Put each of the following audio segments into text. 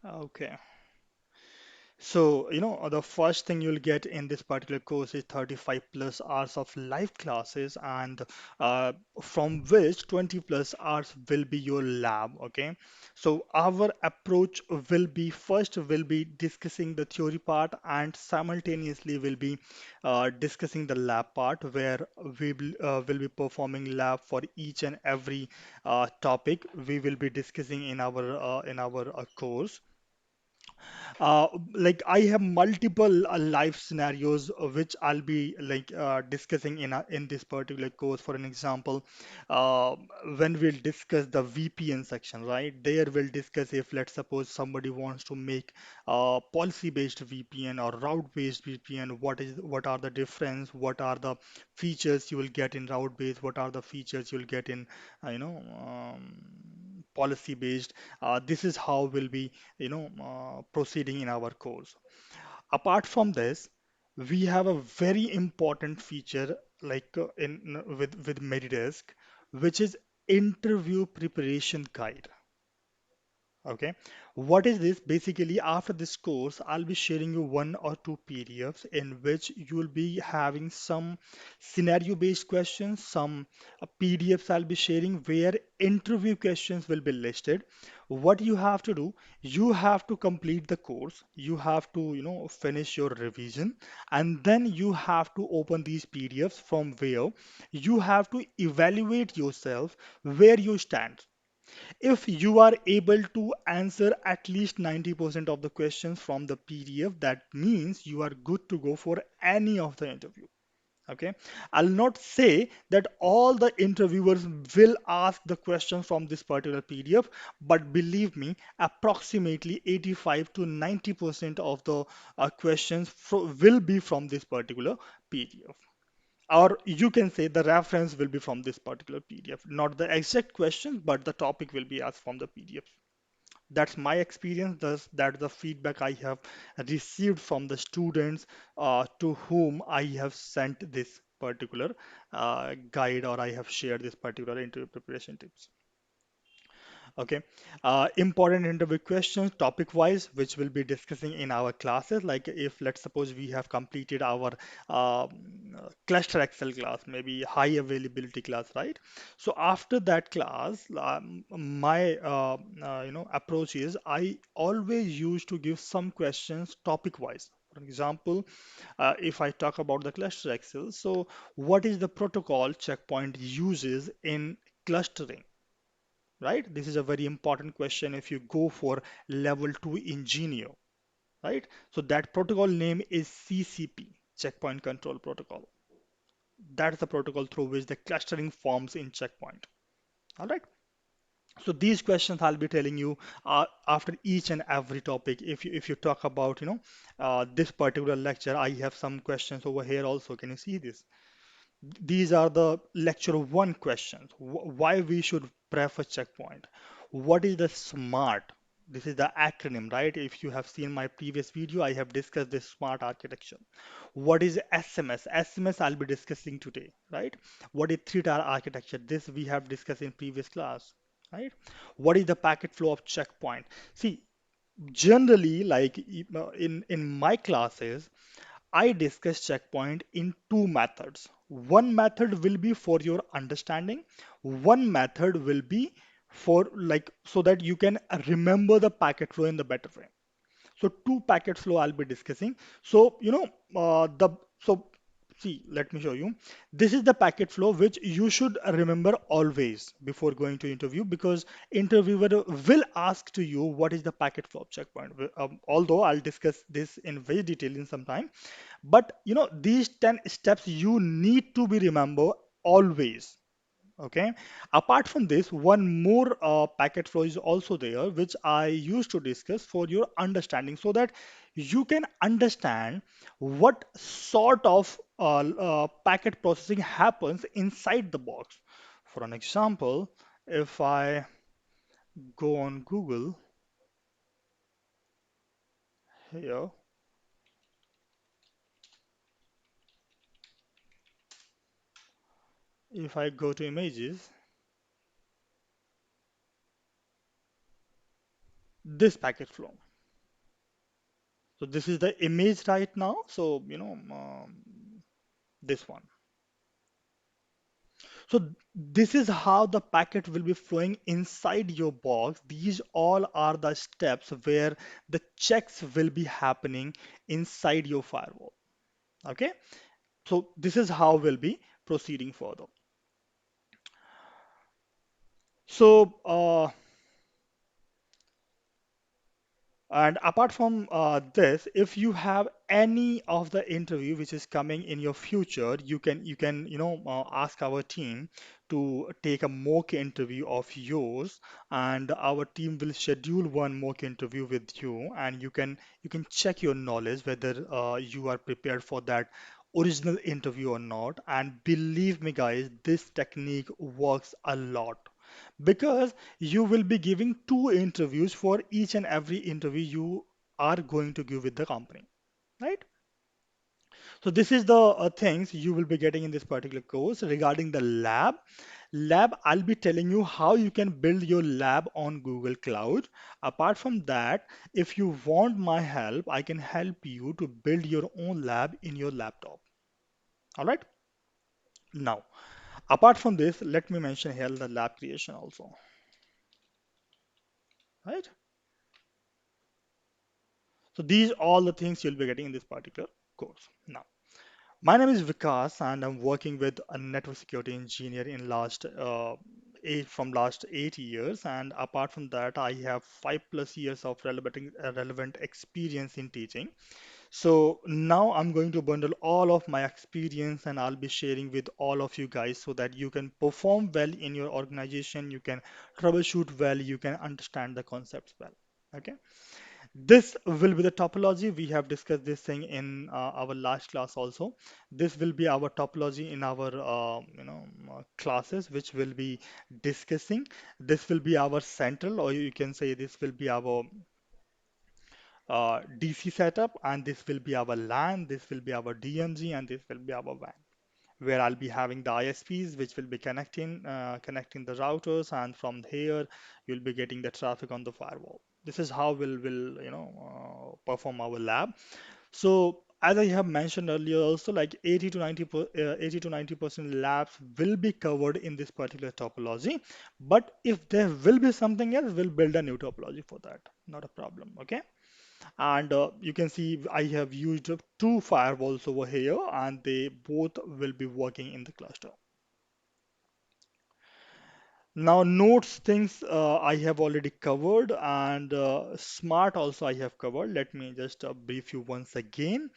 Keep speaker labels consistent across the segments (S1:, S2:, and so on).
S1: Okay. So, the first thing you'll get in this particular course is 35 plus hours of live classes, and uh, from which 20 plus hours will be your lab. Okay. So, our approach will be first, will be discussing the theory part, and simultaneously will be discussing the lab part where will be performing lab for each and every topic we will be discussing in our course. uh, like I have multiple life scenarios which I'll be discussing in this particular course. For an example, uh, when we'll discuss the VPN section, right? There we'll discuss if let's suppose somebody wants to make policy-based VPN or route-based VPN. What are the difference? What are the features you will get in route-based? What are the features you'll get in policy-based? This is how we'll be proceeding in our course. Apart from this, we have a very important feature in with Meridesk, which is interview preparation guide. Okay, what is this? Basically, after this course, I'll be sharing you one or two PDFs in which you will be having some scenario-based questions, some PDFs I'll be sharing where interview questions will be listed. What you have to do, you have to complete the course, you have to, finish your revision, and then you have to open these PDFs from where you have to evaluate yourself where you stand. If you are able to answer at least 90% of the questions from the PDF, that means you are good to go for any of the interview. Okay. I'll not say that all the interviewers will ask the questions from this particular PDF, but believe me, approximately 85 to 90% of the questions will be from this particular PDF. Or you can say the reference will be from this particular PDF, not the exact questions, but the topic will be asked from the PDF. That's my experience. That's the feedback I have received from the students to whom I have sent this particular guide, or I have shared this particular interview preparation tips. Okay. Important interview questions, topic wise, which we'll be discussing in our classes. Like if let's suppose we have completed our cluster Excel class, maybe high availability class, right? So after that class, my approach is I always used to give some questions topic wise. For example, if I talk about the cluster Excel, so what is the protocol Checkpoint uses in clustering? Right? This is a very important question if you go for level 2 engineer, right? So that protocol name is CCP, Checkpoint Control Protocol. That's the protocol through which the clustering forms in Checkpoint. All right. So these questions I'll be telling you after each and every topic. If you talk about this particular lecture, I have some questions over here also. Can you see this? These are the lecture one questions. Why we should prefer Checkpoint? What is the SMART? This is the acronym, right? If you have seen my previous video, I have discussed this SMART architecture. What is SMS? SMS I'll be discussing today, right? What is three-tier architecture? This we have discussed in previous class, right? What is the packet flow of Checkpoint? See, generally, like in my classes, I discuss checkpoint in two methods. One method will be for your understanding. One method will be for like so that you can remember the packet flow in the better way. So two packet flow I'll be discussing. So the so see, let me show you. This is the packet flow which you should remember always before going to interview, because interviewer will ask to you what is the packet flow of checkpoint. Although I'll discuss this in very detail in some time, but these 10 steps you need to be remember always. Okay. Apart from this, one more packet flow is also there, which I used to discuss for your understanding so that you can understand what sort of packet processing happens inside the box. For an example, if I go on Google here, if I go to images, this packet flow. So this is the image right now. So, this one. So this is how the packet will be flowing inside your box. These all are the steps where the checks will be happening inside your firewall. Okay. So this is how we'll be proceeding further. So, and apart from this, if you have any of the interview which is coming in your future, you can ask our team to take a mock interview of yours, and our team will schedule one mock interview with you, and you can check your knowledge whether you are prepared for that original interview or not. And believe me, guys, this technique works a lot because you will be giving two interviews for each and every interview you are going to give with the company, right? So this is the things you will be getting in this particular course. Regarding the lab, I'll be telling you how you can build your lab on Google Cloud. Apart from that, if you want my help, I can help you to build your own lab in your laptop. All right. Now, apart from this, let me mention here the lab creation also, right? So these are all the things you'll be getting in this particular course. Now, my name is Vikas, and I'm working with a network security engineer in last 8 years. And apart from that, I have 5+ years of relevant experience in teaching. So now I'm going to bundle all of my experience and I'll be sharing with all of you guys so that you can perform well in your organization, you can troubleshoot well, you can understand the concepts well. Okay. This will be the topology. We have discussed this thing in our last class also. This will be our topology in our classes, which will be discussing. This will be our central, or you can say this will be our DC setup, and this will be our LAN, this will be our DMZ, and this will be our WAN, where I'll be having the ISPs which will be connecting the routers, and from here you'll be getting the traffic on the firewall. This is how we'll perform our lab. So as I have mentioned earlier, also like 80 to 90% labs will be covered in this particular topology. But if there will be something else, we'll build a new topology for that. Not a problem. Okay. And you can see I have used two firewalls over here, and they both will be working in the cluster. Now, nodes things I have already covered, and smart also I have covered. Let me just brief you once again.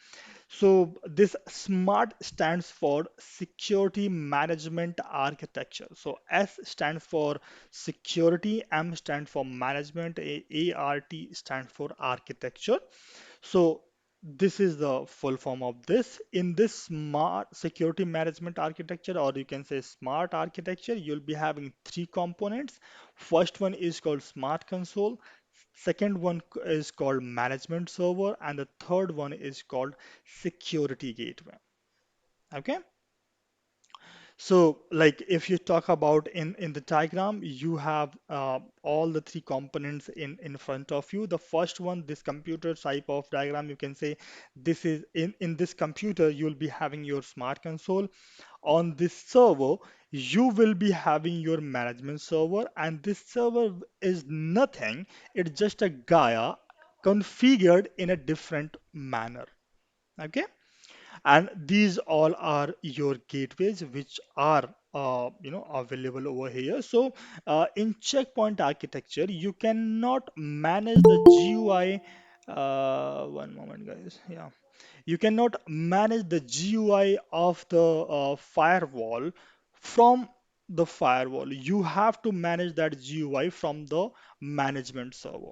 S1: So this SMART stands for Security Management Architecture. So S stands for Security, M stands for Management, ART stands for Architecture. So this is the full form of this. In this smart security management architecture, or you can say smart architecture, you'll be having three components. First one is called Smart Console. Second one is called Management Server, and the third one is called Security Gateway. Okay. So, like if you talk about in the diagram, you have all the three components in front of you. The first one, this computer type of diagram, you can say this is in this computer, you'll be having your smart console. On this server, you will be having your management server, and this server is nothing. It's just a Gaia configured in a different manner. Okay. And these all are your gateways which are available over here. So in checkpoint architecture you cannot manage the GUI. One moment, guys. Yeah, you cannot manage the GUI of the firewall from the firewall. You have to manage that GUI from the management server.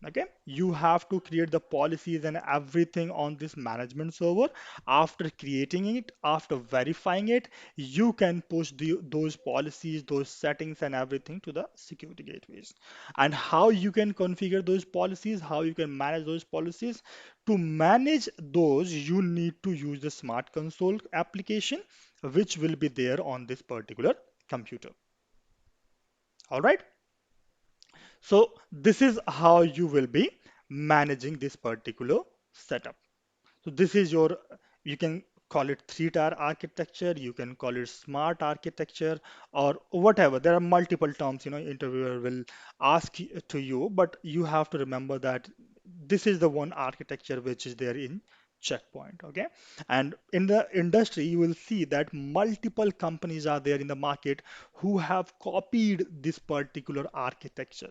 S1: Okay, you have to create the policies and everything on this management server. After creating it, after verifying it, you can push those policies, those settings, and everything to the security gateways. And how you can configure those policies, how you can manage those policies. To manage those, you need to use the Smart Console application, which will be there on this particular computer. All right. So this is how you will be managing this particular setup. So this is your, you can call it three-tier architecture, you can call it smart architecture, or whatever. There are multiple terms, interviewer will ask to you, but you have to remember that this is the one architecture which is there in Checkpoint, okay? And in the industry, you will see that multiple companies are there in the market who have copied this particular architecture,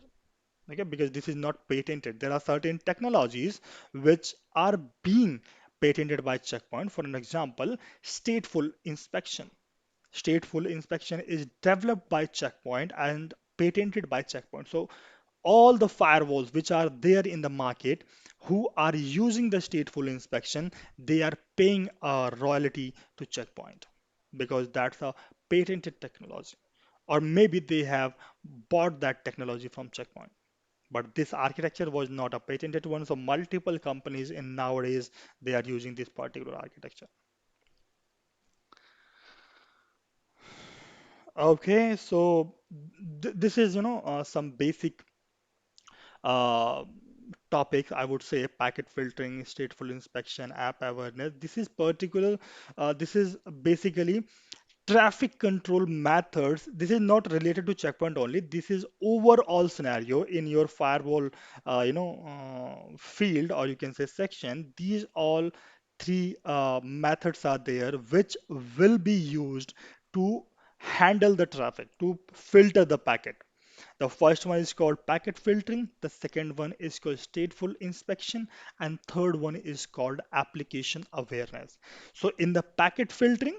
S1: okay, because this is not patented. There are certain technologies which are being patented by Checkpoint. For an example, stateful inspection. Stateful inspection is developed by Checkpoint and patented by Checkpoint. So all the firewalls which are there in the market who are using the stateful inspection, they are paying a royalty to Checkpoint because that's a patented technology. Or maybe they have bought that technology from Checkpoint. But this architecture was not a patented one, so multiple companies in nowadays they are using this particular architecture. Okay, so this is some basic uh, topics, I would say: packet filtering, stateful inspection, app awareness. This is basically traffic control methods. This is not related to Checkpoint only. This is overall scenario in your firewall, field, or you can say section. These all three methods are there, which will be used to handle the traffic, to filter the packet. The first one is called packet filtering, the second one is called stateful inspection, and third one is called application awareness. So in the packet filtering,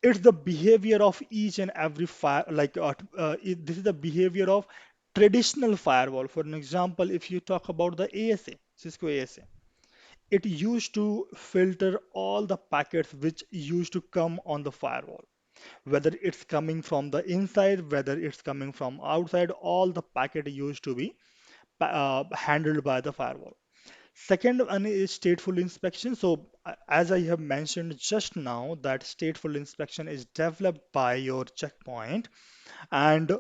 S1: it's the behavior of each and every fire, this is the behavior of traditional firewall. For an example, if you talk about the ASA, Cisco ASA, it used to filter all the packets which used to come on the firewall, whether it's coming from the inside, whether it's coming from outside. All the packet used to be handled by the firewall. Second one is stateful inspection. So, as I have mentioned just now, that stateful inspection is developed by your Checkpoint. And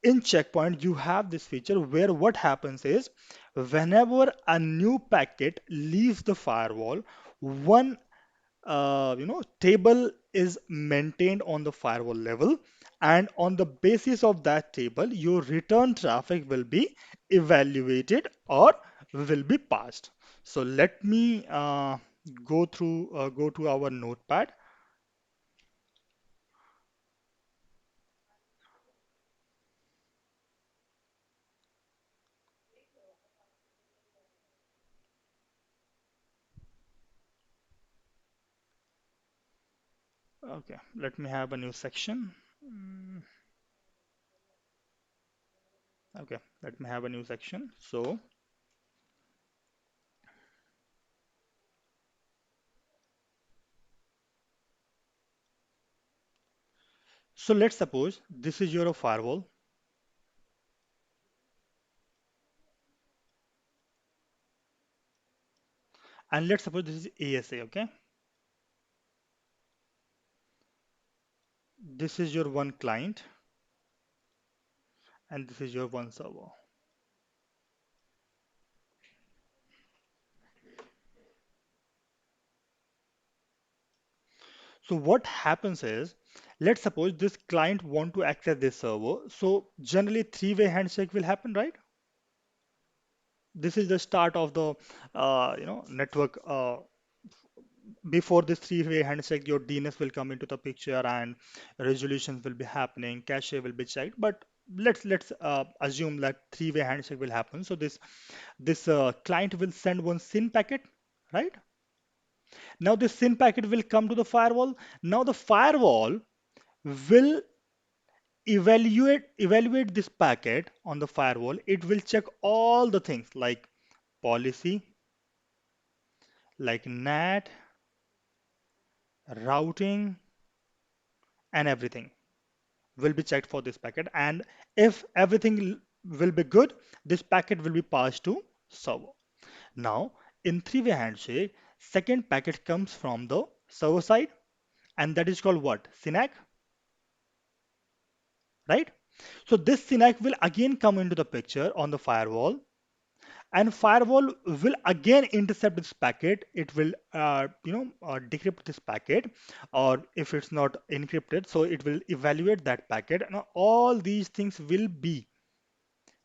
S1: in Checkpoint, you have this feature where what happens is whenever a new packet leaves the firewall, one table is maintained on the firewall level, and on the basis of that table, your return traffic will be evaluated or will be passed. So let me go to our notepad. Okay, let me have a new section. Mm, Okay, let me have a new section. So let's suppose this is your firewall, and let's suppose this is ASA. Okay, this is your one client, and this is your one server. So what happens is, let's suppose this client want to access this server. So generally three-way handshake will happen, right? This is the start of the network. Before this three-way handshake, your DNS will come into the picture and resolutions will be happening, cache will be checked. But let's assume that three-way handshake will happen. So this client will send one SYN packet, right? Now this SYN packet will come to the firewall. Now the firewall will evaluate this packet on the firewall. It will check all the things like policy, like NAT, routing, and everything will be checked for this packet. And if everything will be good, this packet will be passed to server. Now, in three-way handshake, second packet comes from the server side, and that is called what? SYNAC, right? So this SYNAC will again come into the picture on the firewall, and firewall will again intercept this packet. It will decrypt this packet, or if it's not encrypted, so it will evaluate that packet, and all these things will be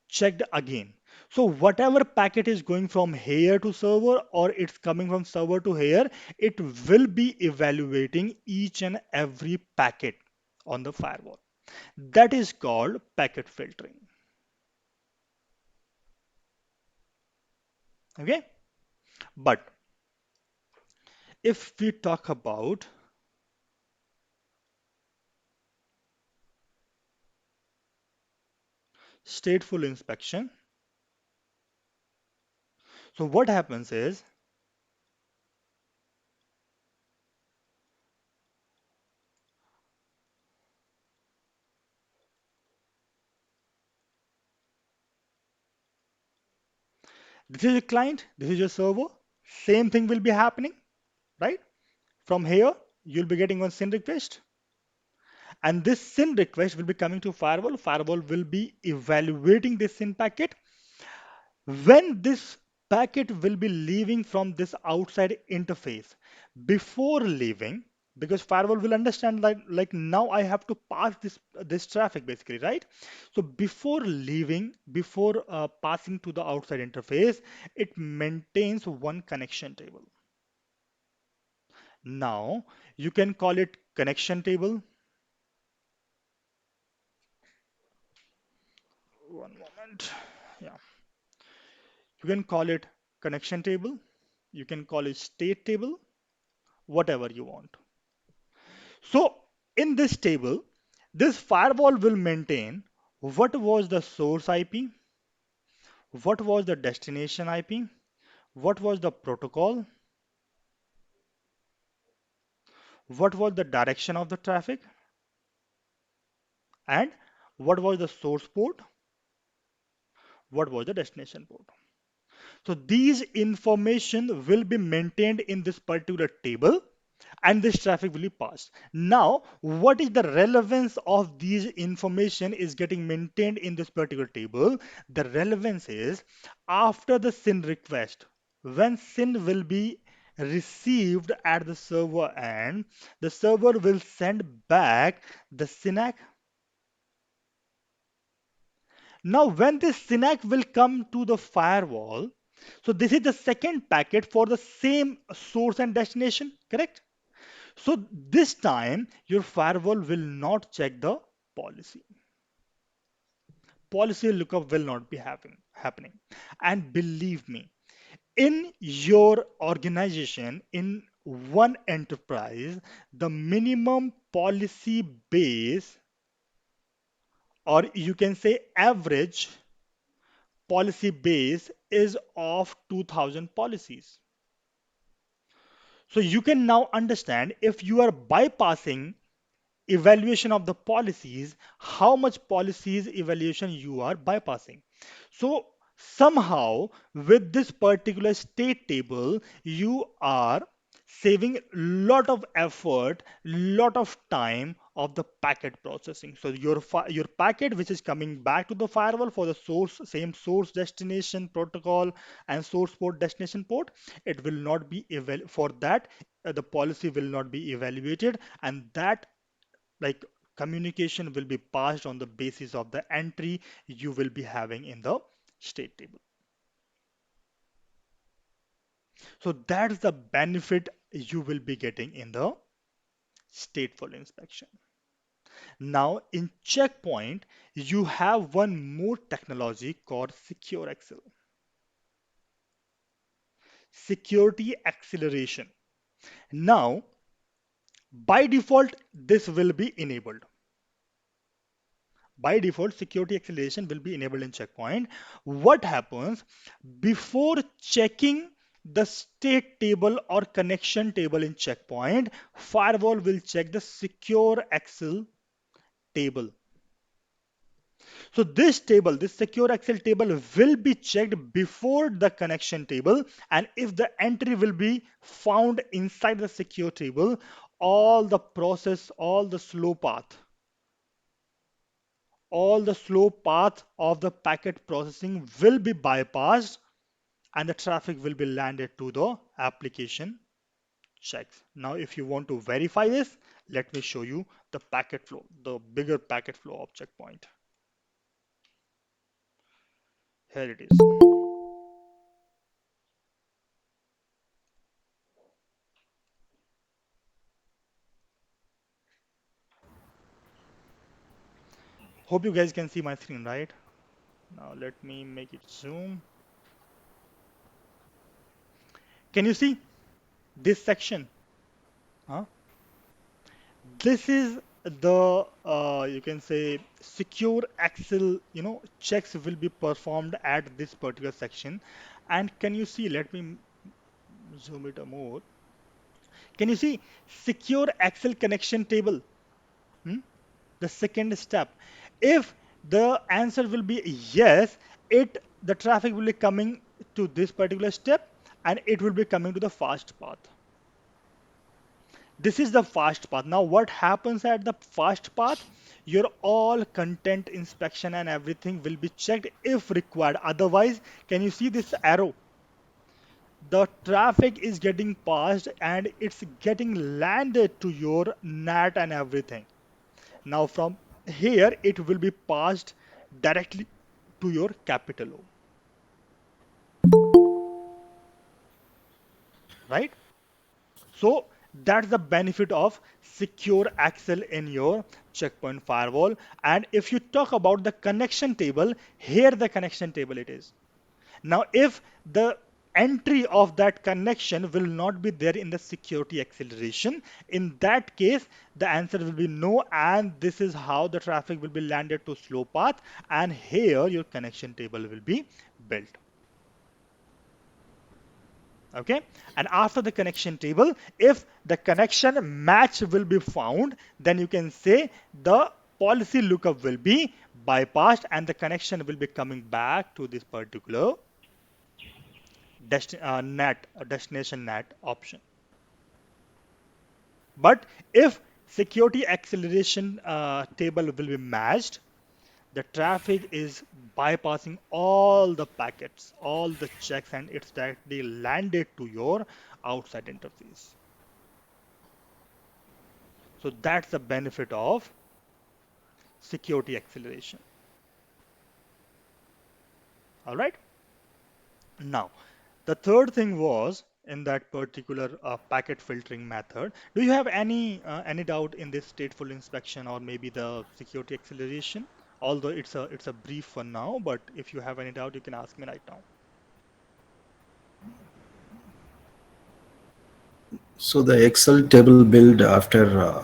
S1: checked again. So whatever packet is going from here to server, or it's coming from server to here, it will be evaluating each and every packet on the firewall. That is called packet filtering. Okay, but if we talk about stateful inspection, so what happens is, this is your client, this is your server, same thing will be happening, right? From here, you'll be getting one SYN request, and this SYN request will be coming to firewall. Firewall will be evaluating this SYN packet. When this packet will be leaving from this outside interface, before leaving, because firewall will understand that like now I have to pass this traffic basically, right? So before leaving, before passing to the outside interface, it maintains one connection table. Now you can call it connection table. One moment. Yeah, you can call it connection table. You can call it state table, whatever you want. So in this table, this firewall will maintain what was the source IP, what was the destination IP, what was the protocol, what was the direction of the traffic, and what was the source port, what was the destination port. So these information will be maintained in this particular table, and this traffic will be passed. Now, what is the relevance of these information is getting maintained in this particular table? The relevance is after the SYN request, when SYN will be received at the server end, the server will send back the SYNAC. Now, when this SYNAC will come to the firewall, so this is the second packet for the same source and destination, correct? So this time your firewall will not check the policy. Policy lookup will not be happening. And believe me, in your organization, in one enterprise, the minimum policy base, or you can say average policy base, is of 2000 policies. So you can now understand, if you are bypassing evaluation of the policies, how much policies evaluation you are bypassing. So somehow with this particular state table, you are saving lot of effort, lot of time of the packet processing. So your packet which is coming back to the firewall for the source, same source destination protocol and source port destination port, it will not be for that, the policy will not be evaluated, and that like communication will be passed on the basis of the entry you will be having in the state table. So that's the benefit you will be getting in the stateful inspection. Now in Checkpoint, you have one more technology called Secure Accel, security acceleration. Now by default, this will be enabled. By default, security acceleration will be enabled in Checkpoint. What happens before checking the state table or connection table in Checkpoint? Firewall will check the secure accel table. So this table, this secure accel table will be checked before the connection table, and if the entry will be found inside the secure table, all the process, all the slow path of the packet processing will be bypassed, and the traffic will be landed to the application checks. Now, if you want to verify this, let me show you the packet flow, the bigger packet flow of checkpoint. Here it is. Hope you guys can see my screen, right? Now, let me make it zoom. Can you see this section? Huh? This is the you can say secure axle, checks will be performed at this particular section. And can you see, let me zoom it more. Can you see secure axle connection table? Hmm? The second step. If the answer will be yes, the traffic will be coming to this particular step and it will be coming to the fast path. This is the fast path. Now, what happens at the fast path? Your all content inspection and everything will be checked if required. Otherwise, can you see this arrow? The traffic is getting passed and it's getting landed to your NAT and everything. Now, from here, it will be passed directly to your capital O, right? So that's the benefit of secure access in your checkpoint firewall. And if you talk about the connection table, here the connection table it is. Now, if the entry of that connection will not be there in the security acceleration, in that case, the answer will be no, and this is how the traffic will be landed to slow path, and here your connection table will be built. Okay, and after the connection table, if the connection match will be found, then you can say the policy lookup will be bypassed and the connection will be coming back to this particular destination NAT option. But if security acceleration table will be matched, the traffic is bypassing all the packets, all the checks, and it's directly landed to your outside interface. So that's the benefit of security acceleration. All right. Now, the third thing was in that particular packet filtering method. Do you have any doubt in this stateful inspection or maybe the security acceleration? Although it's a brief one now, but if you have any doubt, you can ask me right now.
S2: So the Excel table build after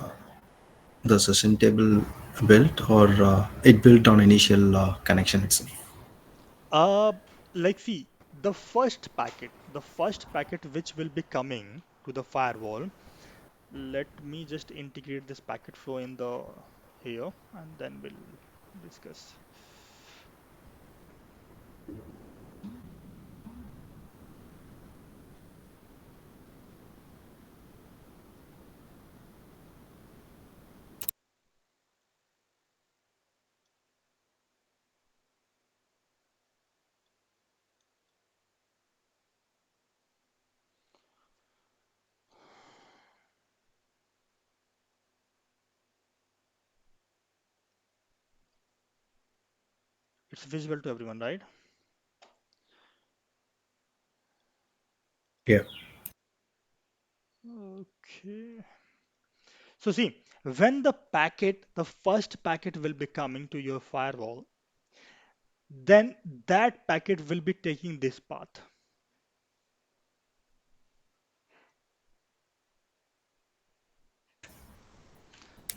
S2: the session table built, or it built on initial connection itself.
S1: Uh, like see, the first packet which will be coming to the firewall. Let me just integrate this packet flow in the here, and then we'll discuss. It's visible to everyone, right?
S2: Yeah.
S1: Okay. So see, when the first packet will be coming to your firewall, then that packet will be taking this path.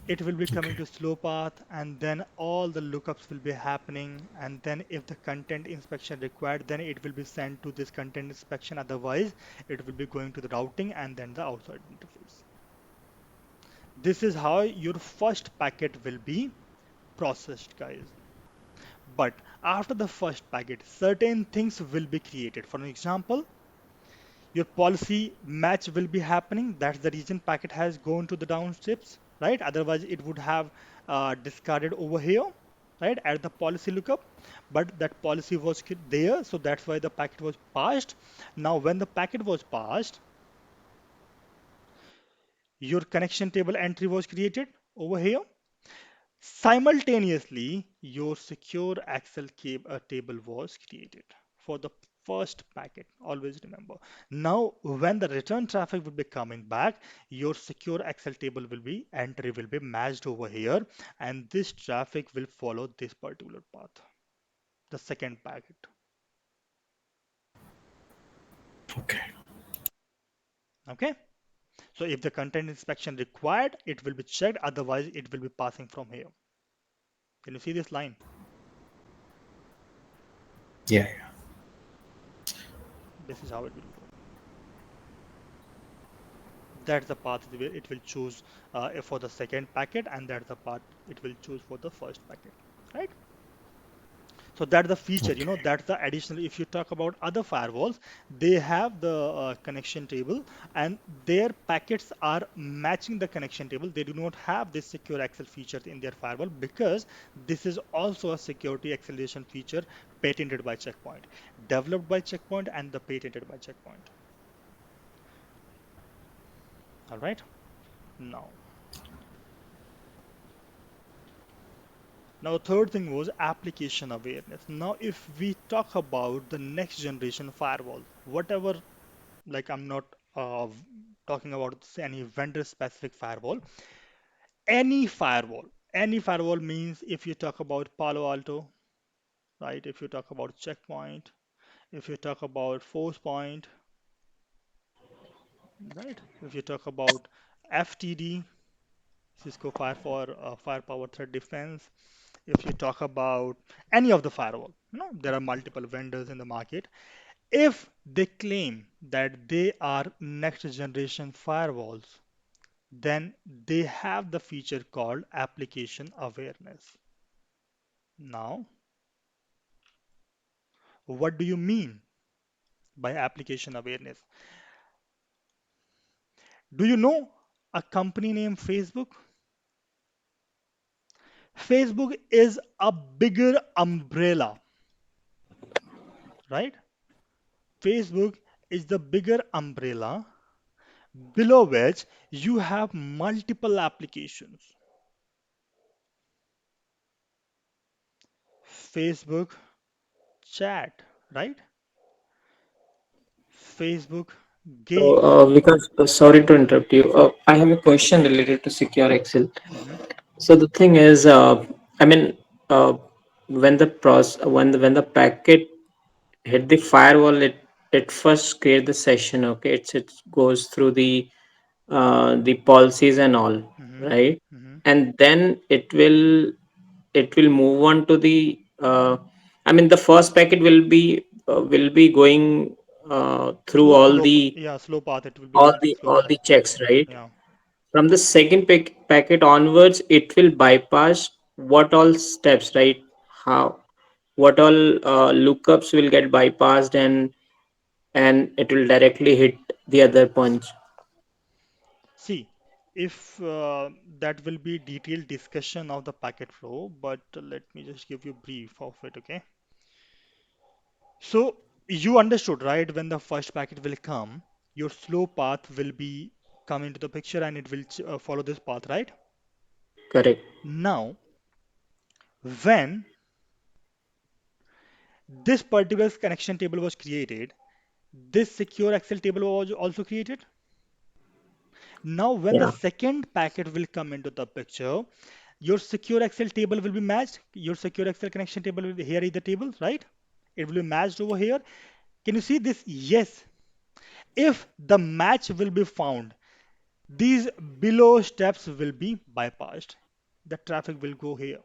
S1: It will be coming
S2: Okay.
S1: to slow path, and then all the lookups will be happening. And then if the content inspection required, then it will be sent to this content inspection. Otherwise, it will be going to the routing and then the outside interface. This is how your first packet will be processed, guys. But after the first packet, certain things will be created. For an example, your policy match will be happening. That's the reason packet has gone to the downstrips, right? Otherwise, it would have discarded over here, right, at the policy lookup, but that policy was there, so that's why the packet was passed. Now, when the packet was passed, your connection table entry was created over here. Simultaneously, your secure Excel table was created for the first packet. Always remember. Now, when the return traffic will be coming back, your secure Excel table will be entry will be matched over here, and this traffic will follow this particular path, the second packet.
S2: Okay.
S1: Okay. So if the content inspection required, it will be checked. Otherwise, it will be passing from here. Can you see this line?
S2: Yeah, yeah.
S1: This is how it will go. That's the path it will choose for the second packet, and that's the path it will choose for the first packet, right? So that's the feature,
S2: Okay.
S1: that's the additional. If you talk about other firewalls, they have the connection table, and their packets are matching the connection table. They do not have this secure access feature in their firewall because this is also a security acceleration feature patented by Checkpoint, developed by Checkpoint, and the patented by Checkpoint. All right. Now, Now, third thing was application awareness. Now, if we talk about the next generation firewall, whatever, like I'm not talking about any vendor specific firewall, any firewall, any firewall means if you talk about Palo Alto, right? If you talk about Checkpoint, if you talk about Forcepoint, right? If you talk about FTD, Cisco Firepower Threat Defense, if you talk about any of the firewall, there are multiple vendors in the market. If they claim that they are next generation firewalls, then they have the feature called application awareness. Now, what do you mean by application awareness? Do you know a company named Facebook? Facebook is a bigger umbrella, right? Facebook is the bigger umbrella below which you have multiple applications. Facebook chat, right? Facebook
S3: So,
S1: games.
S3: because sorry to interrupt you, I have a question related to secure Excel.
S1: Hmm.
S3: So the thing is, I mean, uh, when the packet hit the firewall, it first create the session. Okay, it goes through the policies and all,
S1: Hmm.
S3: right?
S1: Hmm.
S3: And then it will move on to the. I mean, the first packet will be going through
S1: Slow,
S3: all
S1: slow,
S3: the
S1: yeah, slow path. It will be
S3: all
S1: going
S3: the
S1: slow
S3: all
S1: path.
S3: the checks, right?
S1: Yeah.
S3: From the second packet onwards, it will bypass what all steps, right? How what all lookups will get bypassed, and it will directly hit the other punch.
S1: See, if that will be detailed discussion of the packet flow, but let me just give you brief of it, okay? So you understood, right? When the first packet will come, your slow path will be come into the picture and it will follow this path, right?
S3: Correct.
S1: Now, when this particular connection table was created, this secure Excel table was also created. Now, when the
S3: Yeah.
S1: second packet will come into the picture, your secure Excel table will be matched. Your secure Excel connection table will be here is the table, right? It will be matched over here. Can you see this? Yes. If the match will be found, these below steps will be bypassed. The traffic will go here.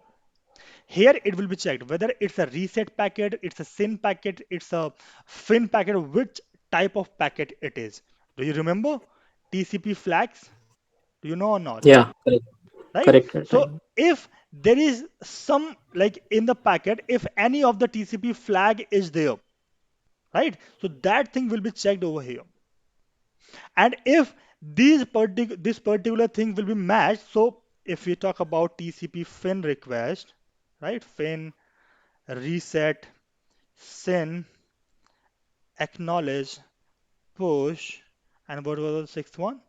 S1: Here it will be checked whether it's a reset packet, it's a SYN packet, it's a FIN packet, which type of packet it is. Do you remember TCP flags? Do you know or not?
S3: Yeah. Correct.
S1: Right?
S3: Correct. Correct.
S1: So if there is some like in the packet, if any of the TCP flag is there, right? So that thing will be checked over here. And if this particular thing will be matched, so if we talk about TCP FIN request, right? Fin, reset, syn, acknowledge, push, and what was the sixth one?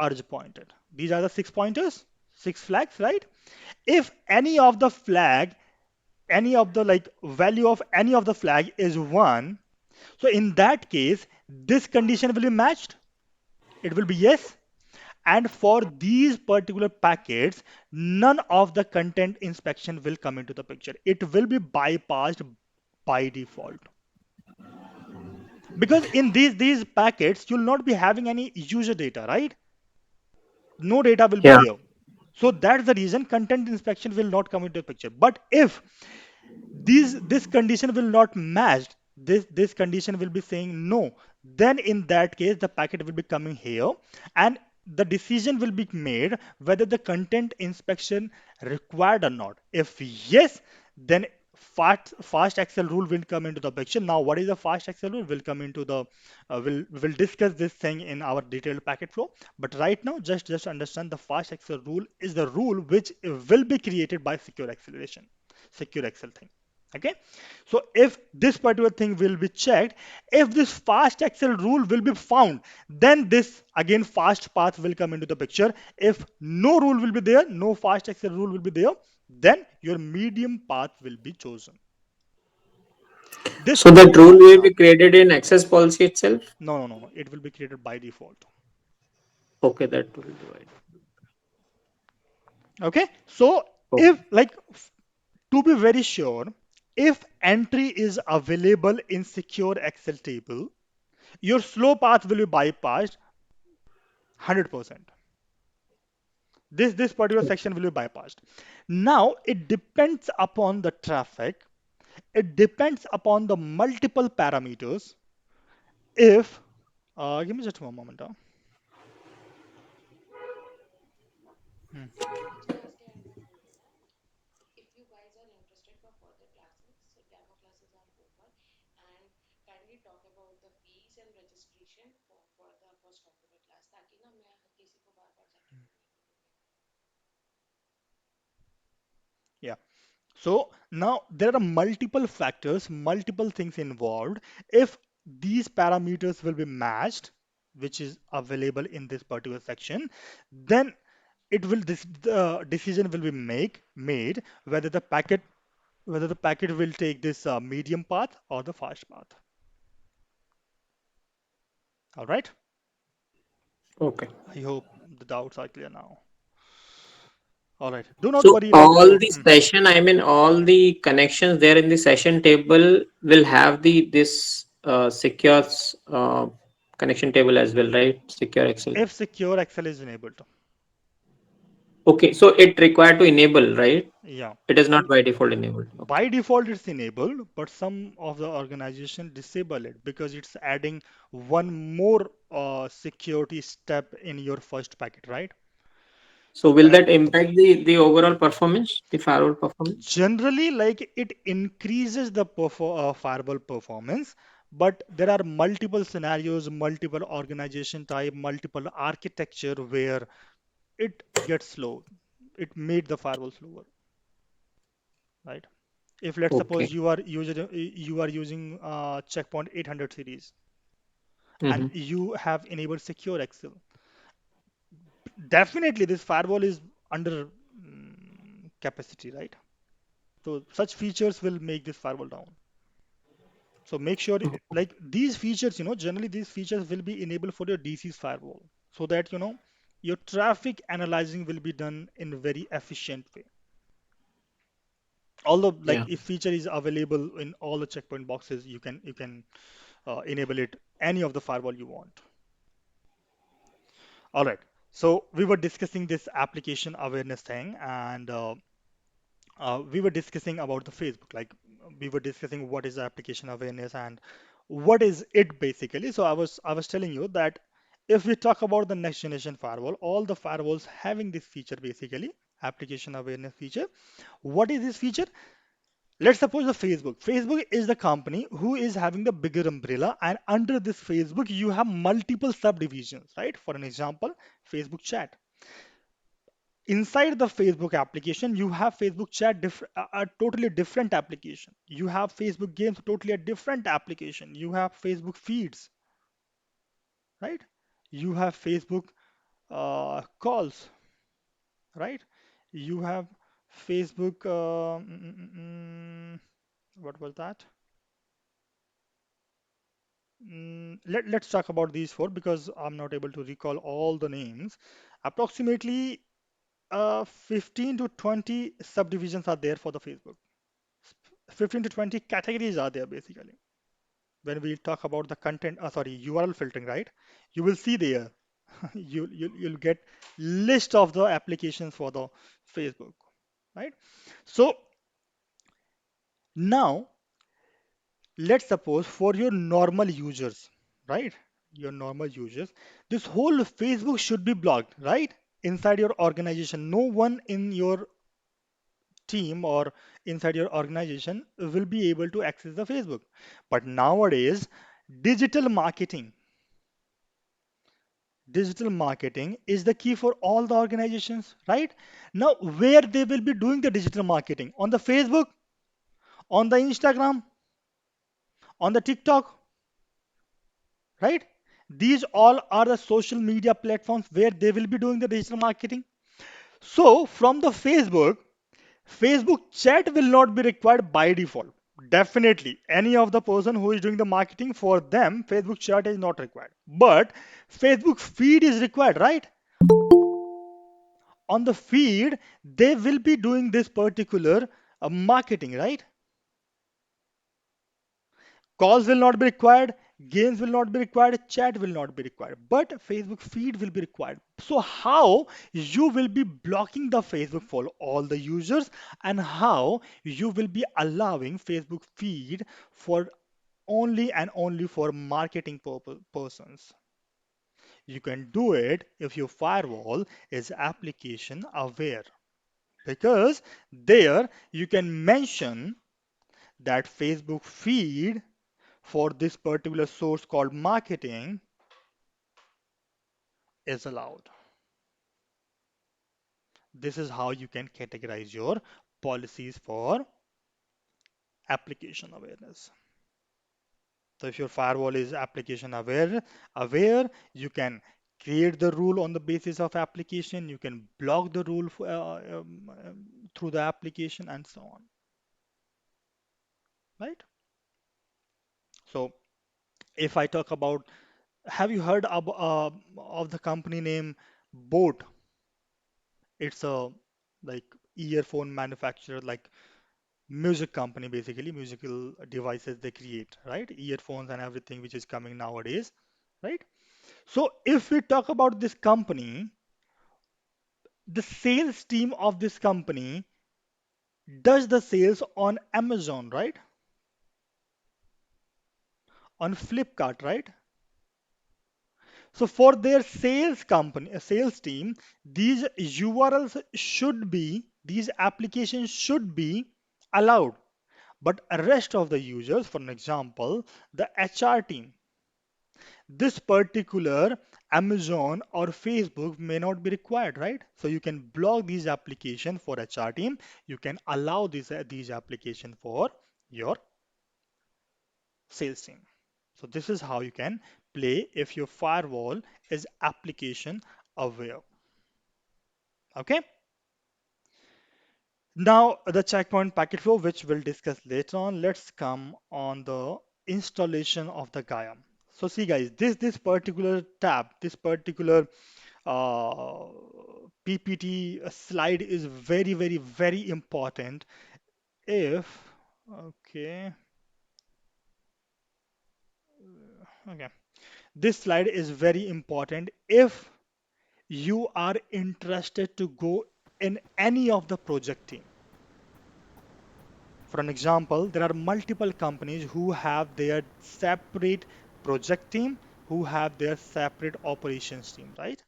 S1: Urge pointed. These are the six pointers, six flags, right? If any of the flag, any of the like value of any of the flag is one, so in that case, this condition will be matched. It will be yes. And for these particular packets, none of the content inspection will come into the picture. It will be bypassed by default. Because in these packets, you'll not be having any user data, right? No data will be
S3: Yeah.
S1: there. So that's the reason content inspection will not come into the picture. But if this condition will not match, this condition will be saying no, then in that case the packet will be coming here, and the decision will be made whether the content inspection required or not. If yes, then fast accel rule will come into the picture. Now what is the fast accel rule will come into the we'll discuss this thing in our detailed packet flow, but right now just understand the fast accel rule is the rule which will be created by secure acceleration, secure accel thing. Okay, so if this particular thing will be checked, if this fast accel rule will be found, then this again fast path will come into the picture. If no rule will be there, no fast accel rule will be there, then your medium path will be chosen. This
S3: So that rule will
S1: uh,
S3: be created in access policy itself.
S1: no, it will be created by default.
S3: Okay, that will be right.
S1: Okay, so
S3: Okay.
S1: if like to be very sure, if entry is available in secure excel table, your slow path will be bypassed 100%. This particular section will be bypassed. Now it depends upon the traffic. It depends upon the multiple parameters. If give me just one moment. Hmm. Yeah. So now there are multiple factors, multiple things involved. If these parameters will be matched, which is available in this particular section, then it will this the decision will be made whether the packet will take this medium path or the fast path. All right.
S3: Okay.
S1: I hope the doubts are clear now. All right. Do not
S3: So
S1: worry. Like
S3: all the session, I mean, all the connections there in the session table will have the this secure connection table as well, right? Secure Excel.
S1: if secure Excel is enabled,
S3: Okay, so it required to enable, right?
S1: yeah.
S3: It is not by default enabled. Okay.
S1: By default, it's enabled, but some of the organization disable it because it's adding one more security step in your first packet, right?
S3: So will
S1: That
S3: that impact the overall performance, the firewall performance?
S1: generally, like it increases the firewall performance, but there are multiple scenarios, multiple organization type, multiple architecture where it gets slow. It made the firewall slower, right? If let's
S3: Okay.
S1: suppose you are using Checkpoint 800 series and
S3: Mm-hmm.
S1: you have enabled secure Excel, definitely this firewall is under capacity, right? So such features will make this firewall down. So make sure like these features, generally these features will be enabled for your DC's firewall so that your traffic analyzing will be done in a very efficient way. Although like
S3: Yeah.
S1: if feature is available in all the checkpoint boxes, you can enable it any of the firewall you want. All right. So we were discussing this application awareness thing, and we were discussing about the Facebook. Like we were discussing what is application awareness and what is it basically. So I was telling you that if we talk about the next generation firewall, all the firewalls having this feature basically, application awareness feature. What is this feature? Let's suppose the Facebook. Facebook is the company who is having the bigger umbrella, and under this Facebook, you have multiple subdivisions, right? For an example, Facebook chat. Inside the Facebook application, you have Facebook chat, a totally different application. You have Facebook games, totally a different application. You have Facebook feeds, right? You have Facebook calls, right? You have Facebook. What was that? Let's talk about these four because I'm not able to recall all the names. Approximately 15 to 20 subdivisions are there for the Facebook. 15 to 20 categories are there basically. When we talk about the content, sorry, URL filtering, right? You will see there, you'll get list of the applications for the Facebook, right? So now let's suppose for your normal users, right? Your normal users, this whole Facebook should be blocked, right? Inside your organization, no one in your team or inside your organization will be able to access the Facebook. But nowadays, digital marketing, digital marketing is the key for all the organizations, right? Now, where they will be doing the digital marketing? On the Facebook, on the Instagram, on the TikTok, right? These all are the social media platforms where they will be doing the digital marketing. So, from the Facebook chat will not be required by default. Definitely, any of the person who is doing the marketing for them, Facebook chat is not required. But Facebook feed is required, right? On the feed, they will be doing this particular marketing, right? Calls will not be required, games will not be required, chat will not be required, but Facebook feed will be required. So how you will be blocking the Facebook for all the users and how you will be allowing Facebook feed for only and only for marketing persons. You can do it if your firewall is application aware because there you can mention that Facebook feed for this particular source called marketing is allowed. This is how you can categorize your policies for application awareness. So if your firewall is application aware, you can create the rule on the basis of application. You can block the rule through the application and so on, right? So if I talk about, have you heard of the company name Boat? It's a like earphone manufacturer, like music company, basically musical devices they create, right? Earphones and everything which is coming nowadays, right? So if we talk about this company, the sales team of this company does the sales on Amazon, right? On Flipkart, right? So for their sales company, sales team, these URLs should be, these applications should be allowed. But rest of the users, for an example, the HR team, this particular Amazon or Facebook may not be required, right? So you can block these applications for HR team. You can allow these applications for your sales team. So this is how you can play if your firewall is application aware. Okay. Now the checkpoint packet flow, which we'll discuss later on. Let's come on the installation of the Gaia. So see guys, this particular tab, this particular uh, PPT slide is very important. If okay, okay, this slide is very important if you are interested to go in any of the project team. For an example, there are multiple companies who have their separate project team, who have their separate operations team, right?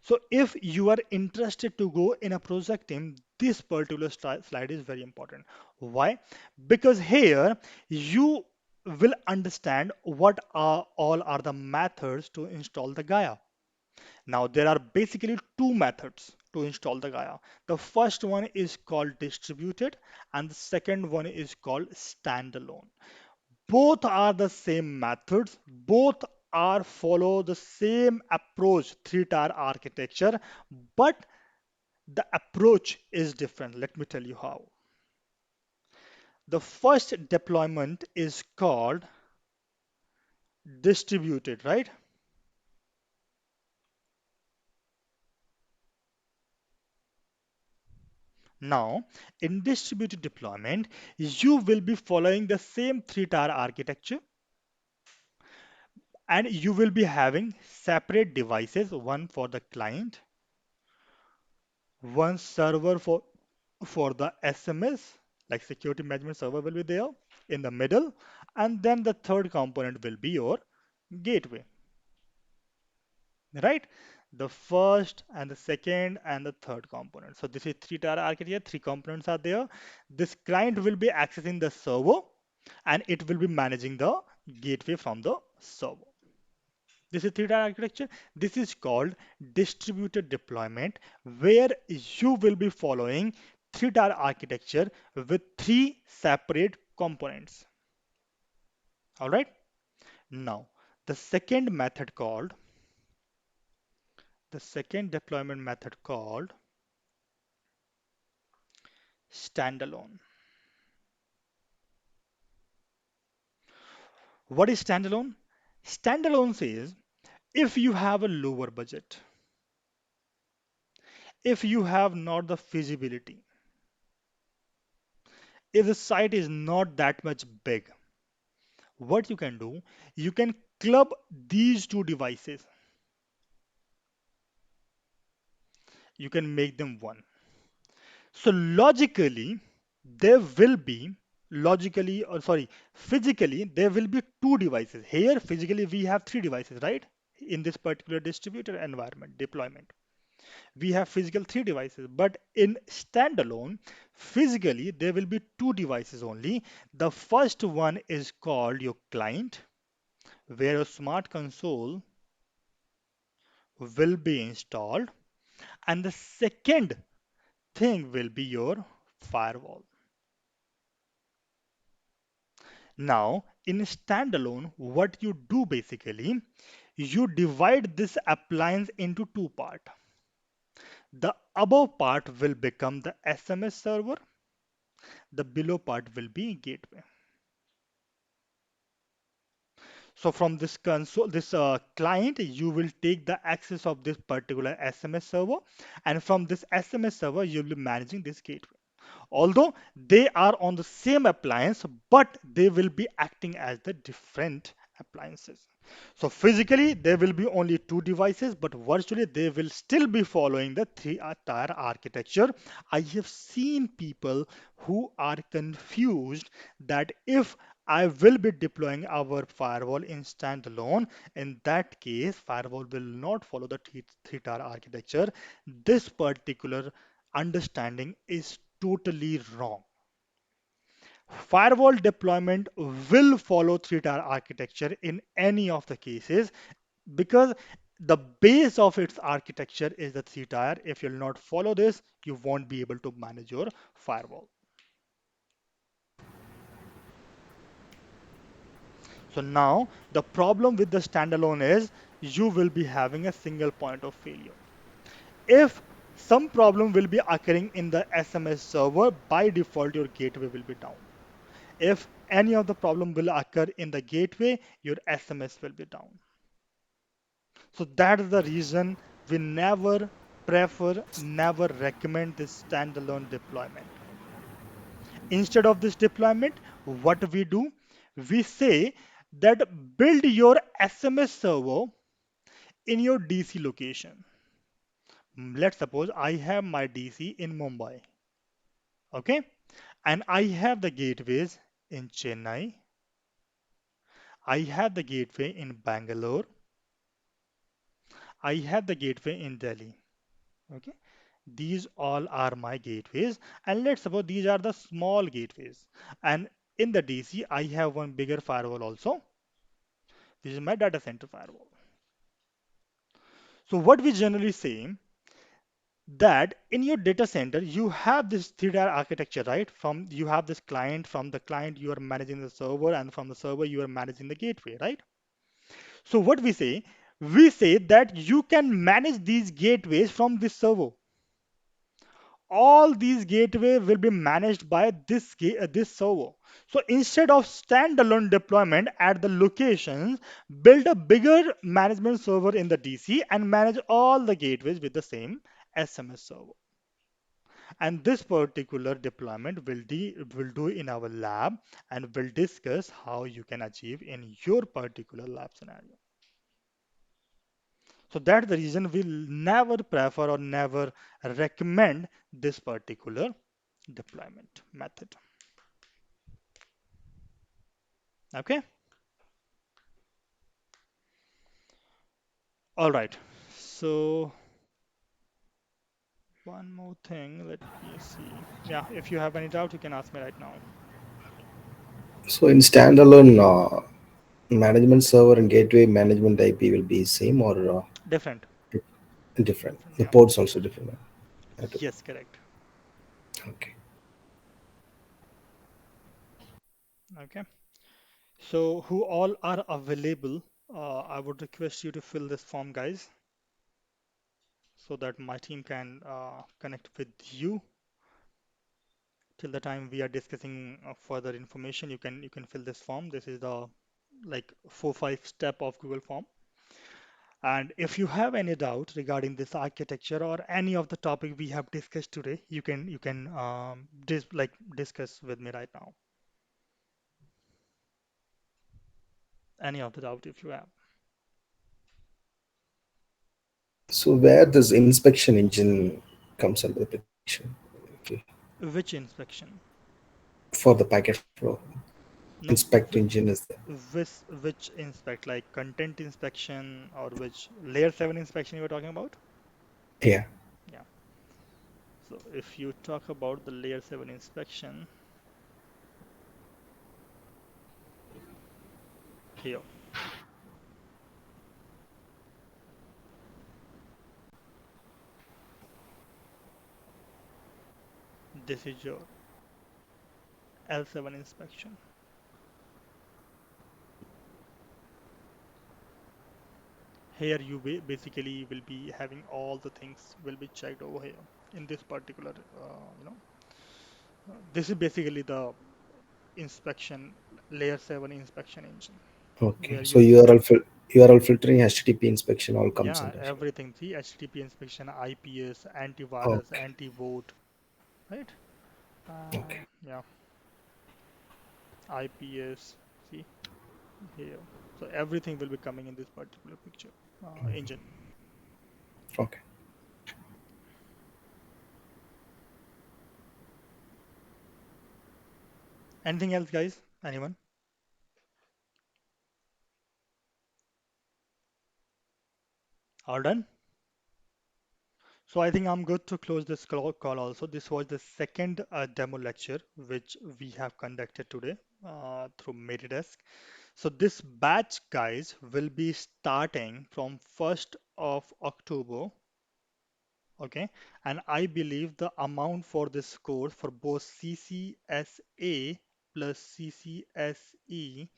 S1: So if you are interested to go in a project team, this particular slide is very important. Why? Because here you will understand what are all are the methods to install the Gaia. Now there are basically two to install the Gaia. The first one is called distributed and the second one is called standalone. Both are the same methods, both are follow the same approach, three-tier architecture, but the approach is different. Let me tell you how. The first deployment is called distributed, right? Now, in distributed deployment, you will be following the same three-tier architecture and you will be having separate devices, one for the client, one server for the SMS, like security management server will be there in the middle, and then the third component will be your gateway, right? The first and the second and the third component. So this is three-tier architecture, three components are there. This client will be accessing the server and it will be managing the gateway from the server. This is three-tier architecture. This is called distributed deployment, where you will be following three-tier architecture with three separate components. All right. Now, the second method called the second deployment method called standalone. What is standalone? Standalone says if you have a lower budget, if you have not the feasibility, if the site is not that much big, what you can do, you can club these two devices. You can make them one. So logically, there will be logically or sorry, physically there will be two devices. Here physically we have three devices, right? In this particular distributed environment deployment. We have physical three devices, but in standalone, physically there will be two devices only. The first one is called your client, where a smart console will be installed, and the second thing will be your firewall. Now, in standalone, what you do basically, you divide this appliance into two parts. The above part will become the SMS server, the below part will be gateway. So from this console, this client, you will take the access of this particular SMS server, and from this SMS server, you'll be managing this gateway. Although they are on the same appliance, but they will be acting as the different appliances. So physically, there will be only two devices, but virtually they will still be following the three-tier architecture. I have seen people who are confused that if I will be deploying our firewall in standalone, in that case, firewall will not follow the three-tier architecture. This particular understanding is totally wrong. Firewall deployment will follow three-tier architecture in any of the cases because the base of its architecture is the three-tier. If you'll not follow this, you won't be able to manage your firewall. So now the problem with the standalone is you will be having a single point of failure. If some problem will be occurring in the SMS server, by default your gateway will be down. If any of the problem will occur in the gateway, your SMS will be down. So that is the reason we never prefer, never recommend this standalone deployment. Instead of this deployment, what we do, we say that build your SMS server in your DC location. Let's suppose I have my DC in Mumbai, okay? And I have the gateways in Chennai, I have the gateway in Bangalore, I have the gateway in Delhi. Okay, these all are my gateways, and let's suppose these are the small gateways. And in the DC, I have one bigger firewall also. This is my data center firewall. So what we generally say, that in your data center you have this three-tier architecture, right? From you have this client, from the client you are managing the server, and from the server you are managing the gateway, right? So what we say that you can manage these gateways from this server. All these gateways will be managed by this server. So instead of standalone deployment at the locations, build a bigger management server in the DC and manage all the gateways with the same SMS server. And this particular deployment will do in our lab, and we'll discuss how you can achieve in your particular lab scenario. So that's the reason we'll never prefer or never recommend this particular deployment method. Okay. All right. So one more thing, let me see. Yeah, if you have any doubt, you can ask me right now.
S2: So in standalone management server and gateway management IP will be same or
S1: Different.
S2: different?
S1: Different,
S2: The
S1: yeah.
S2: ports also different. Right?
S1: Yes, correct.
S2: Okay.
S1: Okay. So who all are available? I would request you to fill this form, guys, so that my team can connect with you. Till the time we are discussing further information, you can fill this form. This is the like 4-5 step of Google form. And if you have any doubt regarding this architecture or any of the topic we have discussed today, you can discuss with me right now. Any of the doubt if you have.
S2: So where this inspection engine comes under the picture? Okay.
S1: Which inspection?
S2: For the packet flow,
S1: No,
S2: inspect engine is there.
S1: which inspect, like content inspection or which layer 7 inspection you were talking about?
S2: Yeah.
S1: Yeah. So if you talk about the layer 7 inspection, here, this is your L7 inspection. Here you basically will be having all the things will be checked over here in this particular, this is basically the inspection, layer 7 inspection engine
S2: Okay.
S1: where
S2: So
S1: you see,
S2: URL filtering, HTTP inspection all comes
S1: yeah,
S2: under here.
S1: everything. See, HTTP inspection, IPS, antivirus,
S2: Okay.
S1: anti-vote, right?
S2: Okay.
S1: Yeah, IPS, see here. So everything will be coming in this particular picture, engine.
S2: Okay.
S1: Anything else, guys? Anyone? All done? So I think I'm good to close this call also. This was the second demo lecture which we have conducted today through Meridesk. So this batch, guys, will be starting from 1st of October. Okay, and I believe the amount for this course for both CCSA plus CCSE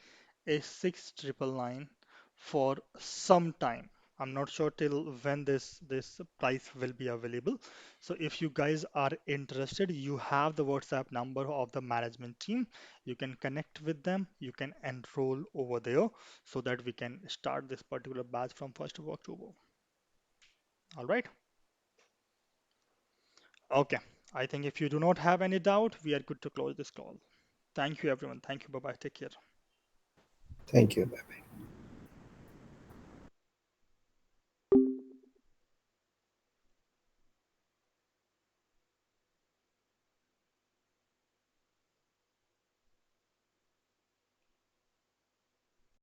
S1: is 6,999 for some time. I'm not sure till when this price will be available. So if you guys are interested, you have the WhatsApp number of the management team. You can connect with them. You can enroll over there so that we can start this particular batch from 1st of October. All right. Okay. I think if you do not have any doubt, we are good to close this call. Thank you, everyone. Thank you. Bye bye. Take care.
S2: Thank you. Bye bye.